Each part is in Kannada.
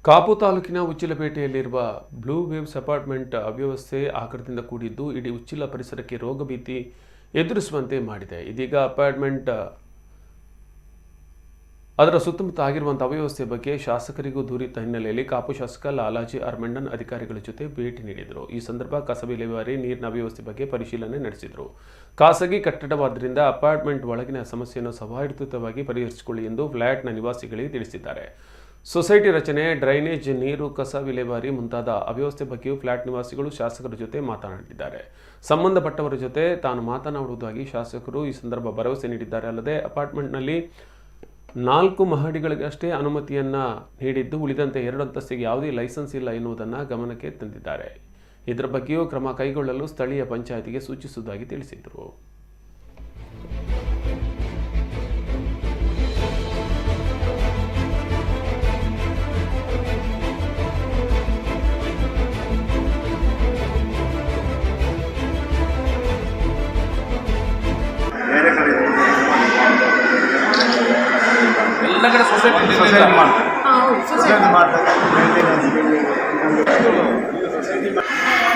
ಕಾಪು ತಾಲೂಕಿನ ಉಚ್ಚಿಲಪೇಟೆಯಲ್ಲಿರುವ ಬ್ಲೂ ವೇವ್ಸ್ ಅಪಾರ್ಟ್ಮೆಂಟ್ ಅವ್ಯವಸ್ಥೆ ಆಕಾರದಿಂದ ಕೂಡಿದ್ದು ಇಡೀ ಉಚ್ಚಿಲ ಪರಿಸರಕ್ಕೆ ರೋಗ ಭೀತಿ ಎದುರಿಸುವಂತೆ ಮಾಡಿದೆ. ಇದೀಗ ಅಪಾರ್ಟ್ಮೆಂಟ್ ಅದರ ಸುತ್ತಮುತ್ತ ಆಗಿರುವಂತಹ ಅವ್ಯವಸ್ಥೆ ಬಗ್ಗೆ ಶಾಸಕರಿಗೂ ದೂರಿದ್ದ ಹಿನ್ನೆಲೆಯಲ್ಲಿ ಕಾಪು ಶಾಸಕ ಲಾಲಾಜಿ ಆರ್ಮೆಂಡನ್ ಅಧಿಕಾರಿಗಳ ಜೊತೆ ಭೇಟಿ ನೀಡಿದರು. ಈ ಸಂದರ್ಭ ಕಸ ವಿಲೇವಾರಿ, ನೀರಿನ ಅವ್ಯವಸ್ಥೆ ಬಗ್ಗೆ ಪರಿಶೀಲನೆ ನಡೆಸಿದರು. ಖಾಸಗಿ ಕಟ್ಟಡವಾದ್ದರಿಂದ ಅಪಾರ್ಟ್ಮೆಂಟ್ ಒಳಗಿನ ಸಮಸ್ಯೆಯನ್ನು ಸೌಹಾರ್ದಯುತವಾಗಿ ಪರಿಹರಿಸಿಕೊಳ್ಳಿ ಎಂದು ಫ್ಲಾಟ್ನ ನಿವಾಸಿಗಳಿಗೆ ತಿಳಿಸಿದ್ದಾರೆ. ಸೊಸೈಟಿ ರಚನೆ, ಡ್ರೈನೇಜ್, ನೀರು, ಕಸ ವಿಲೇವಾರಿ ಮುಂತಾದ ಅವ್ಯವಸ್ಥೆ ಬಗ್ಗೆಯೂ ಫ್ಲಾಟ್ ನಿವಾಸಿಗಳು ಶಾಸಕರ ಜೊತೆ ಮಾತನಾಡಿದ್ದಾರೆ. ಸಂಬಂಧಪಟ್ಟವರ ಜೊತೆ ತಾನು ಮಾತನಾಡುವುದಾಗಿ ಶಾಸಕರು ಈ ಸಂದರ್ಭ ಭರವಸೆ ನೀಡಿದ್ದಾರೆ. ಅಲ್ಲದೆ ಅಪಾರ್ಟ್ಮೆಂಟ್ನಲ್ಲಿ 4 ಮಹಡಿಗಳಿಗಷ್ಟೇ ಅನುಮತಿಯನ್ನ ನೀಡಿದ್ದು ಉಳಿದಂತೆ 2 ಅಂತಸ್ತಿಗೆ ಯಾವುದೇ ಲೈಸೆನ್ಸ್ ಇಲ್ಲ ಎನ್ನುವುದನ್ನು ಗಮನಕ್ಕೆ ತಂದಿದ್ದಾರೆ. ಇದರ ಬಗ್ಗೆಯೂ ಕ್ರಮ ಕೈಗೊಳ್ಳಲು ಸ್ಥಳೀಯ ಪಂಚಾಯಿತಿಗೆ ಸೂಚಿಸುವುದಾಗಿ ತಿಳಿಸಿದರು. ಎಲ್ಲ ಕಡೆ ಸೊಸೈಟಿ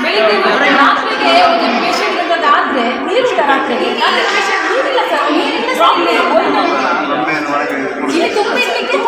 ಬೆಳಿಗ್ಗೆ ರಾತ್ರಿಗೆ ಒಂದು ಪೇಷಂಟ್ ಇರೋದಾದ್ರೆ ನೀರು ರಾತ್ರಿಗೆ ನೀರಿಲ್ಲ ಸರ್, ನೀರಿಲ್ಲ ತುಂಬಲಿಕ್ಕೆ